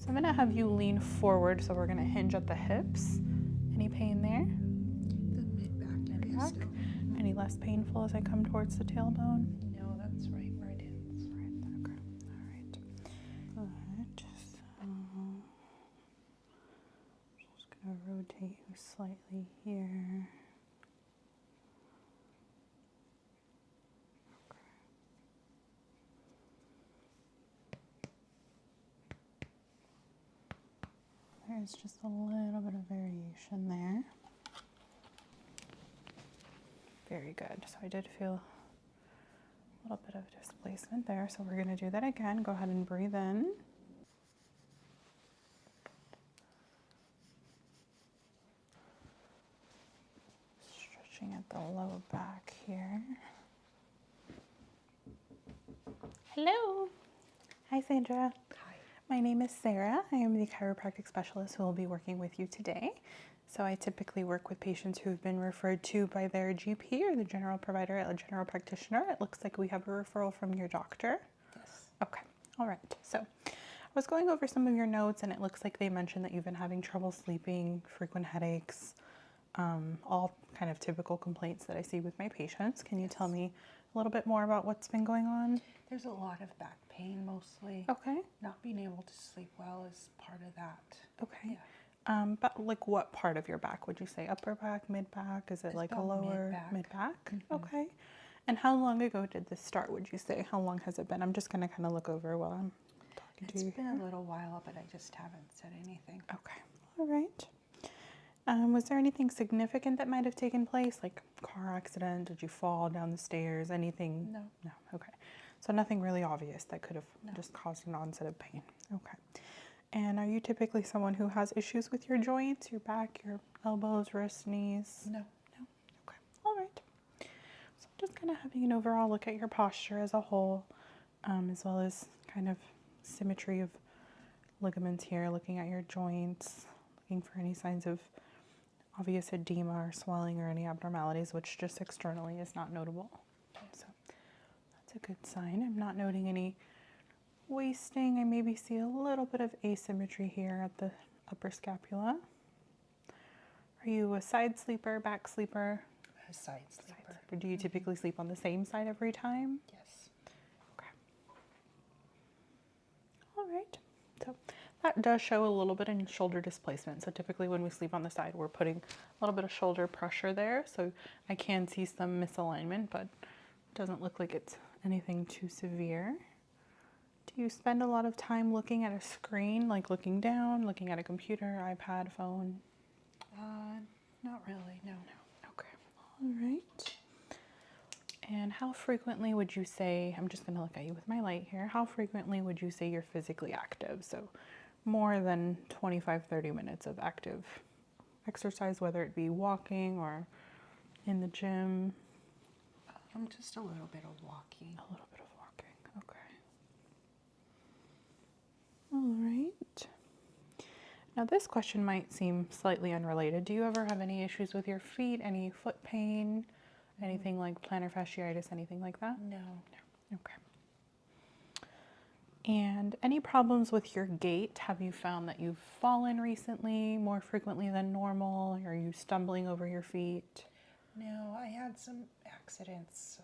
So I'm gonna have you lean forward, so we're gonna hinge at the hips. Any pain there? The mid-back area Back. still. Any less painful as I come towards the tailbone? No, that's right where it ends. Right, okay, all right. Good, so just gonna rotate you slightly here. There's just a little bit of variation there. Very good. So I did feel a little bit of displacement there. So we're going to do that again. Go ahead and breathe in. Stretching at the low back here. Hello. Hi, Sandra. Hi. My name is Sarah. I am the chiropractic specialist who will be working with you today. So I typically work with patients who have been referred to by their GP or the general provider, a general practitioner. It looks like we have a referral from your doctor. Yes. Okay, all right. So I was going over some of your notes and it looks like they mentioned that you've been having trouble sleeping, frequent headaches, all kind of typical complaints that I see with my patients. Can you tell me a little bit more about what's been going on? There's a lot of back pain mostly. Okay. Not being able to sleep well is part of that. Okay. Yeah. But like what part of your back would you say? Upper back, mid back? Is it It's like a about lower mid back? Mm-hmm. Okay. And how long ago did this start, would you say? How long has it been? I'm just going to kind of look over while I'm talking to you. It's been a little while, but I just haven't said anything. Okay. All right. Was there anything significant that might have taken place, like car accident? Did you fall down the stairs? Anything? No. No. Okay. So nothing really obvious that could have No. just caused an onset of pain. Okay. And are you typically someone who has issues with your joints, your back, your elbows, wrists, knees? No. No? Okay. All right. So just kind of having an overall look at your posture as a whole, as well as kind of symmetry of ligaments here, looking at your joints, looking for any signs of obvious edema or swelling or any abnormalities, which just externally is not notable. So that's a good sign. I'm not noting any wasting. I maybe see a little bit of asymmetry here at the upper scapula. Are you a side sleeper, back sleeper? A side sleeper. Do you typically sleep on the same side every time? Yes. Okay. All right. So that does show a little bit in shoulder displacement. So typically when we sleep on the side, we're putting a little bit of shoulder pressure there. So I can see some misalignment, but it doesn't look like it's anything too severe. Do you spend a lot of time looking at a screen, like looking down, looking at a computer, iPad, phone? Not really, no. Okay, all right. And how frequently would you say, I'm just gonna look at you with my light here, how frequently would you say you're physically active? So more than 25, 30 minutes of active exercise, whether it be walking or in the gym? Just a little bit of walking. A little bit of walking, okay. All right. Now this question might seem slightly unrelated. Do you ever have any issues with your feet, any foot pain, anything like plantar fasciitis, anything like that? No. No. Okay. And any problems with your gait? Have you found that you've fallen recently more frequently than normal? Are you stumbling over your feet? No, I had some accidents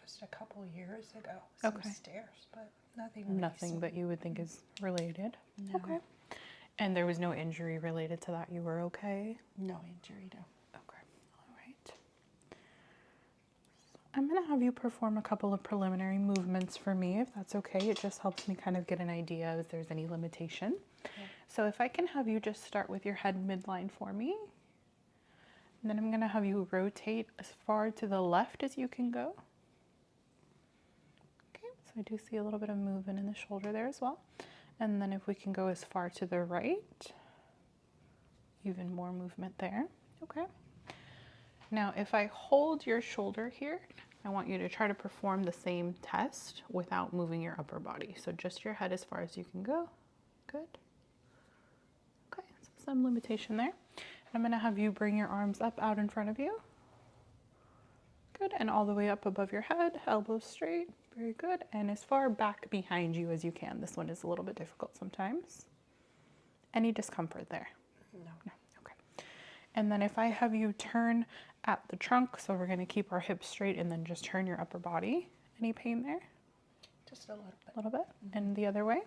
just a couple years ago. Some stairs, but nothing Nothing that you would think is related? No. Okay. And there was no injury related to that? You were okay? No injury, no. Okay. All right. I'm going to have you perform a couple of preliminary movements for me, if that's okay. It just helps me kind of get an idea if there's any limitation. Okay. So if I can have you just start with your head midline for me. And then I'm going to have you rotate as far to the left as you can go. Okay, so I do see a little bit of movement in the shoulder there as well. And then if we can go as far to the right, even more movement there. Okay. Now, if I hold your shoulder here, I want you to try to perform the same test without moving your upper body. So just your head as far as you can go. Good. Okay, so some limitation there. I'm going to have you bring your arms up out in front of you. Good, and all the way up above your head, elbows straight. Very good, and as far back behind you as you can. This one is a little bit difficult sometimes. Any discomfort there? No. No. Okay. And then if I have you turn at the trunk, so we're going to keep our hips straight and then just turn your upper body. Any pain there? Just a little bit. A little bit. And the other way?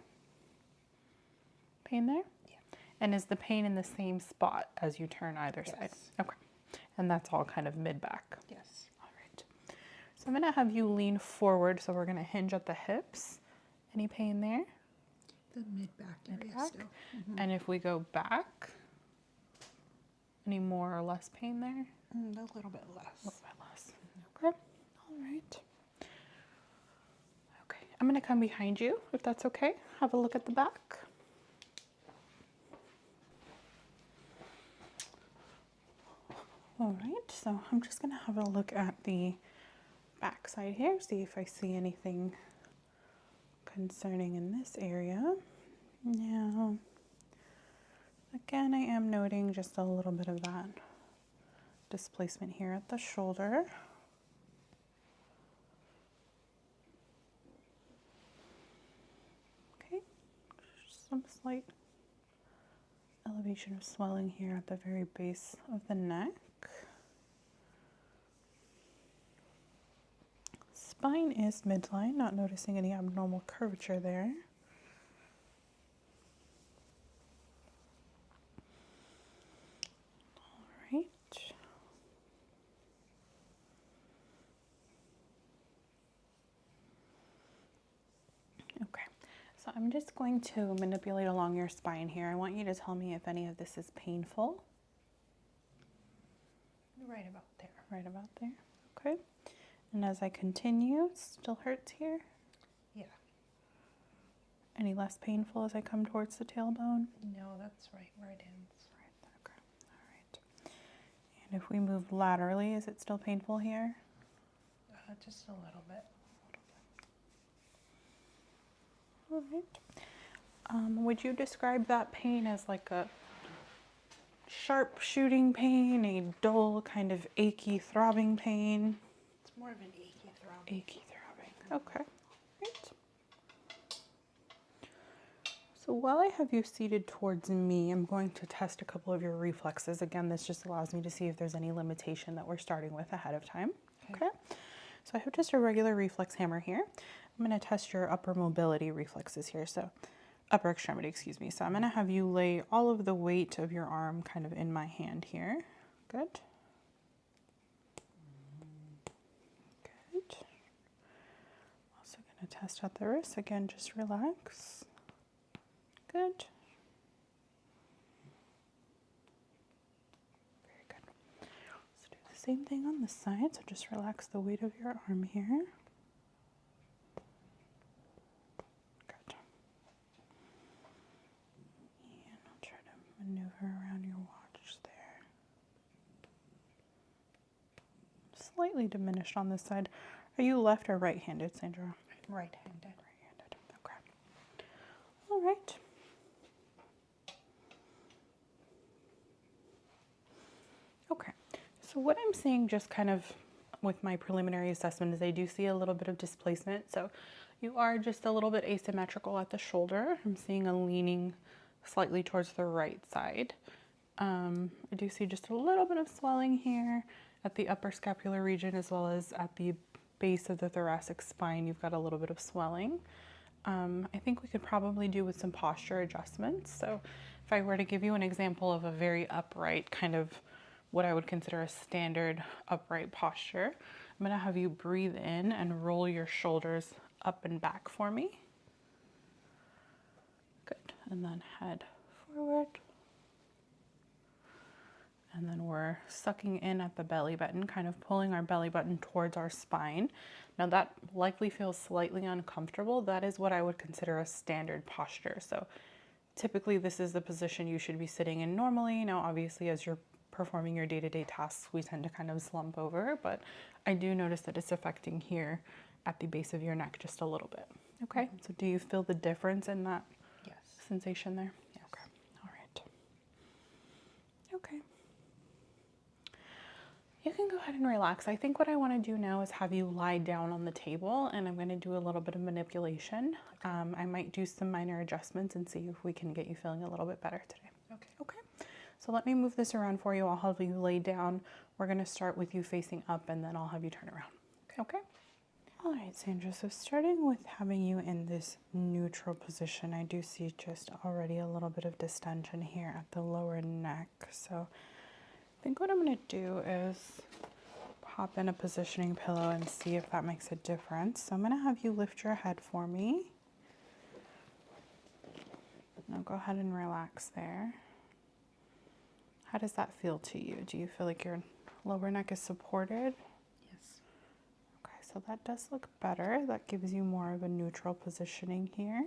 Pain there? Yeah. And is the pain in the same spot as you turn either side? Okay. And that's all kind of mid-back? Yes. All right. So I'm going to have you lean forward, so we're going to hinge at the hips. Any pain there? The mid-back area still. And if we go back, any more or less pain there? A little bit less. A little bit less. Okay. All right. Okay. I'm going to come behind you, if that's okay. Have a look at the back. All right. So I'm just going to have a look at the back side here, see if I see anything concerning in this area. Now, again, I am noting just a little bit of that displacement here at the shoulder. Okay, some slight elevation of swelling here at the very base of the neck. Spine is midline, not noticing any abnormal curvature there. All right. Okay, so I'm just going to manipulate along your spine here. I want you to tell me if any of this is painful. Right about there. Right about there. Okay. And as I continue, it still hurts here? Yeah. Any less painful as I come towards the tailbone? No, that's right where it ends. Right. Okay. All right. And if we move laterally, is it still painful here? Just a little bit. All right. Would you describe that pain as like a sharp shooting pain, a dull kind of achy throbbing pain? It's more of an achy throbbing. Achy throbbing. Okay. Right. So while I have you seated towards me, I'm going to test a couple of your reflexes. Again, this just allows me to see if there's any limitation that we're starting with ahead of time. Okay. So I have just a regular reflex hammer here. I'm going to test your upper mobility reflexes here. So upper extremity, excuse me. So I'm going to have you lay all of the weight of your arm kind of in my hand here. Good. Good. Also going to test out the wrist. Again, just relax. Good. Very good. Let's do the same thing on this side. So just relax the weight of your arm here. Good. And I'll try to maneuver around your watch there. Slightly diminished on this side. Are you left or right-handed, Sandra? Right-handed. Right-handed. Okay. All right. Okay, so what I'm seeing just kind of with my preliminary assessment is I do see a little bit of displacement. So you are just a little bit asymmetrical at the shoulder. I'm seeing a leaning slightly towards the right side. I do see just a little bit of swelling here at the upper scapular region as well as at the base of the thoracic spine. You've got a little bit of swelling. I think we could probably do with some posture adjustments. So if I were to give you an example of a very upright kind of what I would consider a standard upright posture, I'm going to have you breathe in and roll your shoulders up and back for me. Good. And then head forward. And then we're sucking in at the belly button, kind of pulling our belly button towards our spine. Now that likely feels slightly uncomfortable. That is what I would consider a standard posture. So typically this is the position you should be sitting in normally. Now obviously as you're performing your day-to-day tasks, we tend to kind of slump over, but I do notice that it's affecting here at the base of your neck just a little bit. Okay, so do you feel the difference in that sensation there? Yes. Okay, all right. Okay. You can go ahead and relax. I think what I want to do now is have you lie down on the table, and I'm going to do a little bit of manipulation. I might do some minor adjustments and see if we can get you feeling a little bit better today. Okay. Okay. So let me move this around for you. I'll have you lay down. We're going to start with you facing up, and then I'll have you turn around. Okay. All right, Sandra. So starting with having you in this neutral position, I do see just already a little bit of distension here at the lower neck. So I think what I'm going to do is pop in a positioning pillow and see if that makes a difference. So I'm going to have you lift your head for me. Now go ahead and relax there. How does that feel to you? Do you feel like your lower neck is supported? Yes. Okay, so that does look better. That gives you more of a neutral positioning here.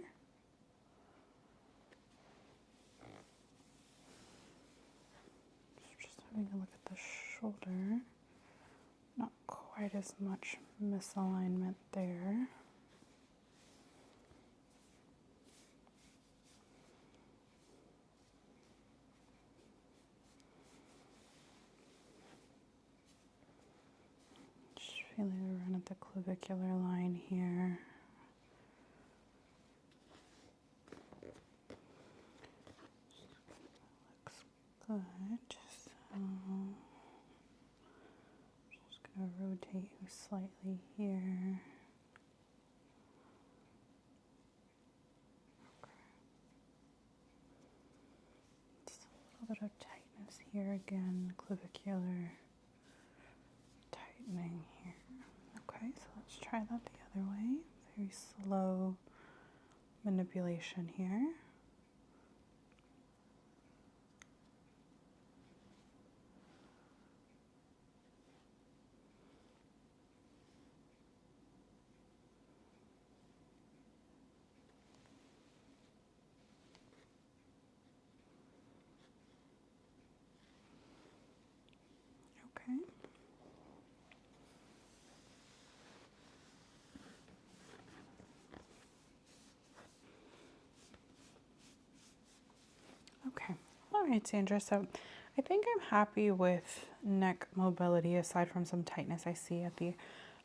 Just having a look at the shoulder. Not quite as much misalignment there. Just feeling around at the clavicular line here. Looks good. So just going to rotate you slightly here. Just a little bit of tightness here again, clavicular tightening here. Okay, so let's try that the other way. Very slow manipulation here. Okay. Okay. All right, Sandra. So I think I'm happy with neck mobility aside from some tightness I see at the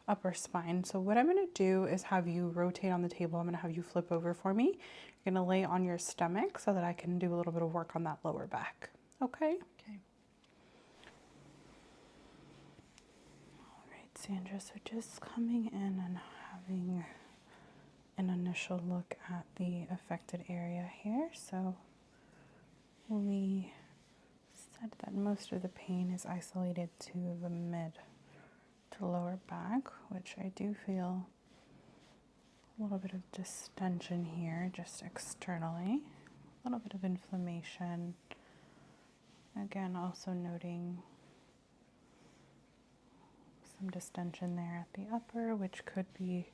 upper spine. So what I'm going to do is have you rotate on the table. I'm going to have you flip over for me. You're going to lay on your stomach so that I can do a little bit of work on that lower back. Okay? Okay. All right, Sandra. So just coming in and having an initial look at the affected area here. So we said that most of the pain is isolated to the mid to lower back, which I do feel a little bit of distension here, just externally, a little bit of inflammation. Again, also noting some distension there at the upper, which could be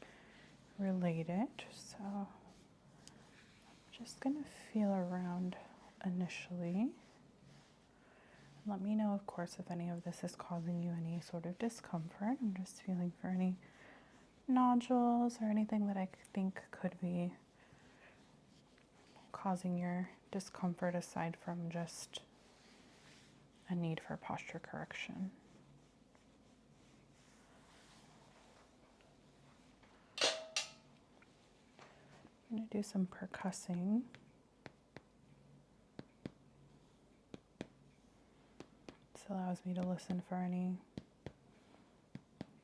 related. So I'm just going to feel around initially. Let me know, of course, if any of this is causing you any sort of discomfort. I'm just feeling for any nodules or anything that I think could be causing your discomfort aside from just a need for posture correction. I'm going to do some percussing. This allows me to listen for any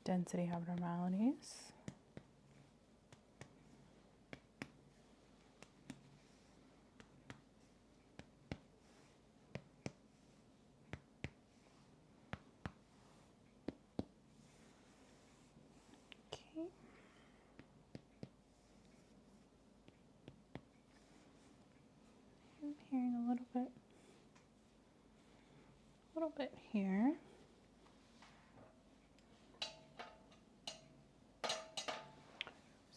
density abnormalities. Okay. I'm hearing a little bit here.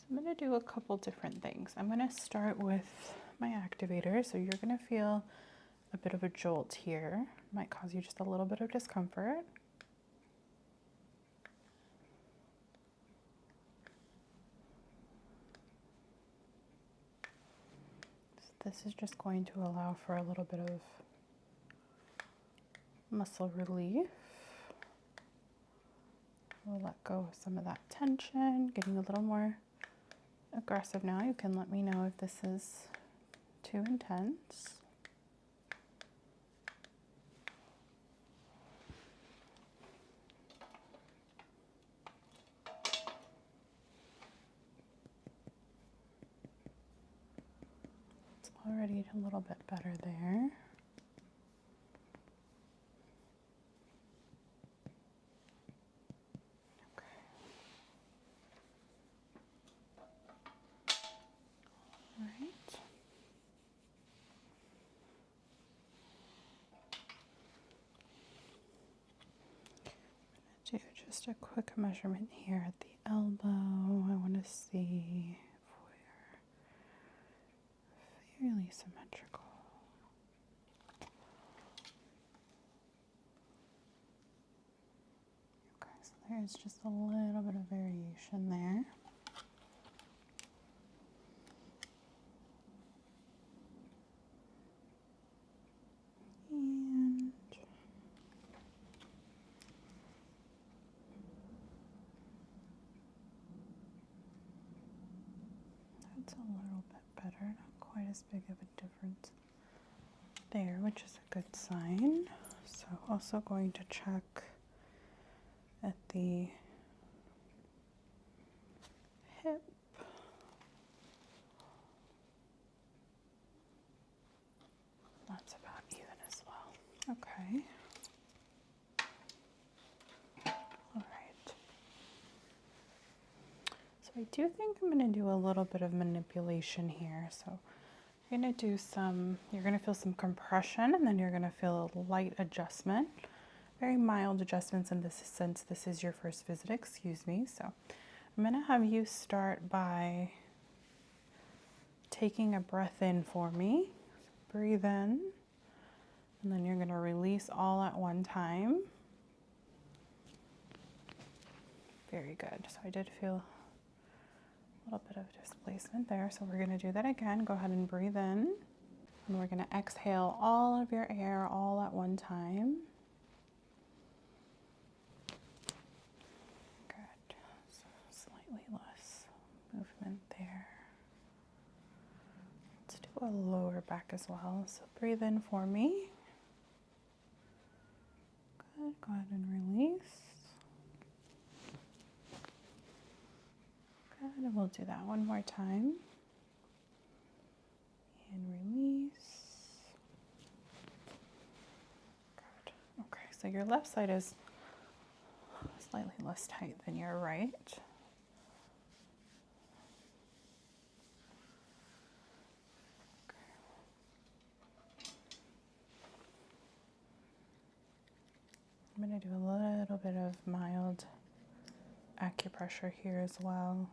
I'm going to do a couple different things. I'm going to start with my activator. So you're going to feel a bit of a jolt here. Might cause you just a little bit of discomfort. So this is just going to allow for a little bit of muscle relief. we'll let go of some of that tension, getting a little more aggressive now. You can let me know if this is too intense. It's already a little bit better there. Do just a quick measurement here at the elbow. I want to see if we're fairly symmetrical. Okay, so there's just a little bit of variation there. And that's a little bit better, not quite as big of a difference there, which is a good sign. So also going to check at the hip. That's about even as well. Okay. All right. So I do think I'm going to do a little bit of manipulation here. So you're going to do you're going to feel some compression, and then you're going to feel a light adjustment. Very mild adjustments in this since this is your first visit, excuse me. So I'm going to have you start by taking a breath in for me. Breathe in, and then you're going to release all at one time. Very good. So I did feel a little bit of displacement there. So we're going to do that again. Go ahead and breathe in, and we're going to exhale all of your air all at one time. Good. So slightly less movement there. Let's do a lower back as well. So breathe in for me. Good. Go ahead and release. Good. And we'll do that one more time. And release. Good. Okay, so your left side is slightly less tight than your right. I'm going to do a little bit of mild acupressure here as well.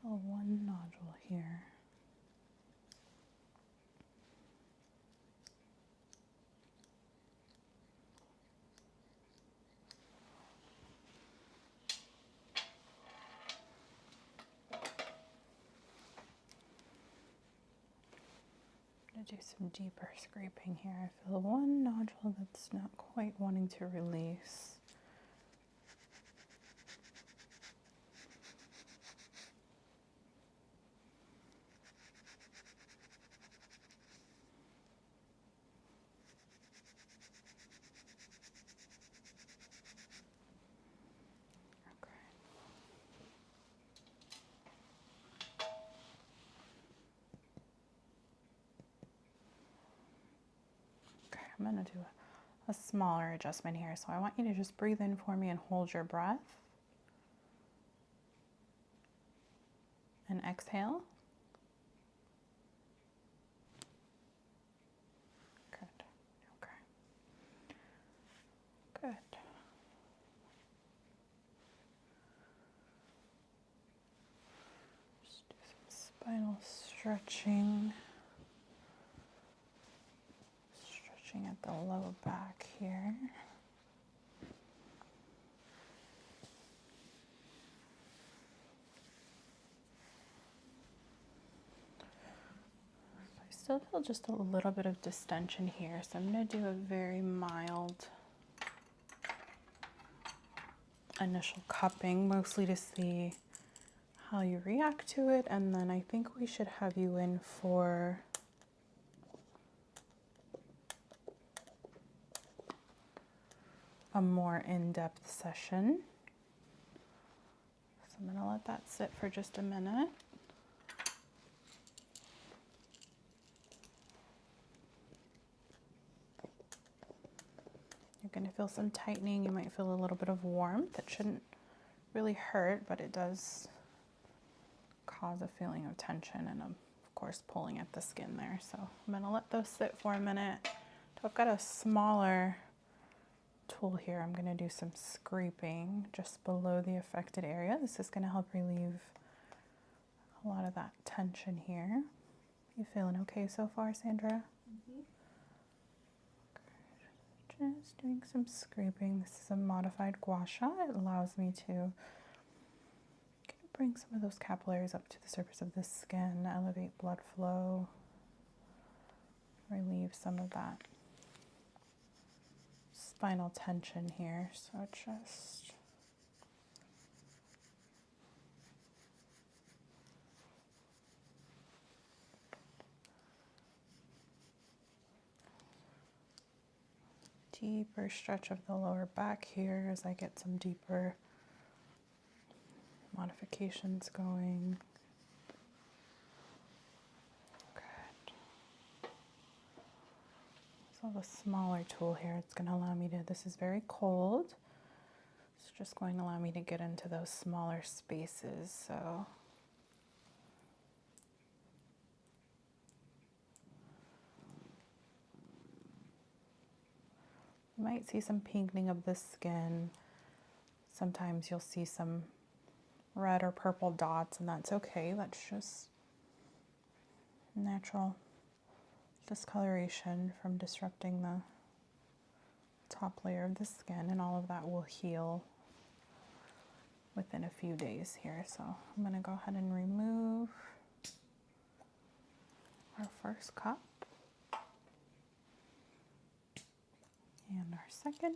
One nodule here. I'm going to do some deeper scraping here. I feel one nodule that's not quite wanting to release. I'm going to do a smaller adjustment here. So I want you to just breathe in for me and hold your breath. And exhale. Good. Okay. Good. Spinal stretching. Stretching at the low back here. I still feel just a little bit of distension here, so I'm going to do a very mild initial cupping, mostly to see how you react to it, and then I think we should have you in for a more in-depth session. So I'm going to let that sit for just a minute. You're going to feel some tightening. You might feel a little bit of warmth. It shouldn't really hurt, but it does cause a feeling of tension and, of course, pulling at the skin there. So I'm going to let those sit for a minute. So I've got a smaller tool here. I'm going to do some scraping just below the affected area. This is going to help relieve a lot of that tension here. You feeling okay so far, Sandra? Mm-hmm. Just doing some scraping. This is a modified Gua Sha. It allows me to bring some of those capillaries up to the surface of the skin, elevate blood flow, relieve some of that spinal tension here. So just deeper stretch of the lower back here as I get some deeper modifications going. Good. So the smaller tool here, it's going to allow me to, this is very cold. It's just going to allow me to get into those smaller spaces. So you might see some pinkening of the skin. Sometimes you'll see some red or purple dots, and that's okay. That's just natural discoloration from disrupting the top layer of the skin, and all of that will heal within a few days here. So I'm going to go ahead and remove our first cup and our second.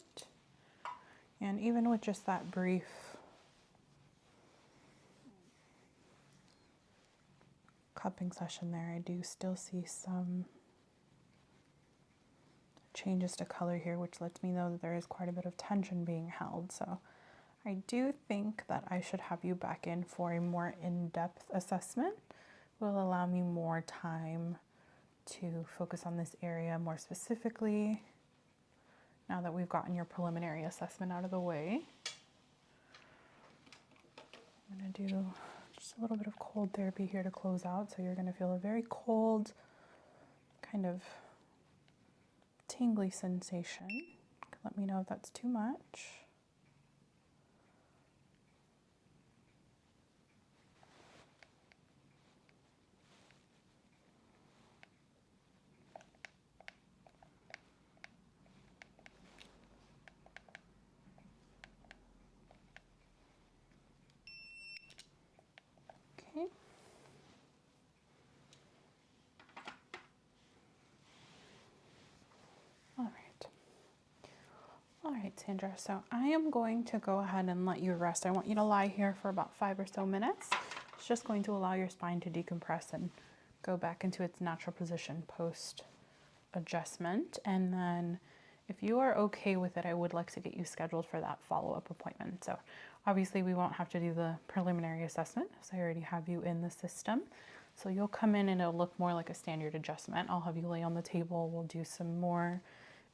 And even with just that brief cupping session there, I do still see some changes to color here, which lets me know that there is quite a bit of tension being held. So I do think that I should have you back in for a more in-depth assessment. It will allow me more time to focus on this area more specifically now that we've gotten your preliminary assessment out of the way. I'm going to do just a little bit of cold therapy here to close out. So you're going to feel a very cold, kind of tingly sensation. Let me know if that's too much. Okay. All right, Sandra, so I am going to go ahead and let you rest. I want you to lie here for about 5 or so minutes. It's just going to allow your spine to decompress and go back into its natural position post adjustment. And then if you are okay with it, I would like to get you scheduled for that follow-up appointment. So obviously we won't have to do the preliminary assessment, as I already have you in the system. So you'll come in and it'll look more like a standard adjustment. I'll have you lay on the table. We'll do some more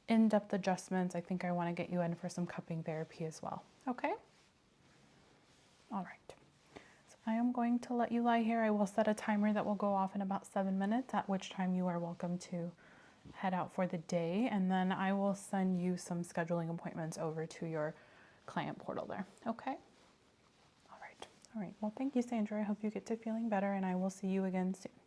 in-depth adjustments. I think I want to get you in for some cupping therapy as well. Okay? All right. So I am going to let you lie here. I will set a timer that will go off in about 7 minutes, at which time you are welcome to head out for the day. And then I will send you some scheduling appointments over to your client portal there. Okay? All right. All right. Well, thank you, Sandra. I hope you get to feeling better, and I will see you again soon.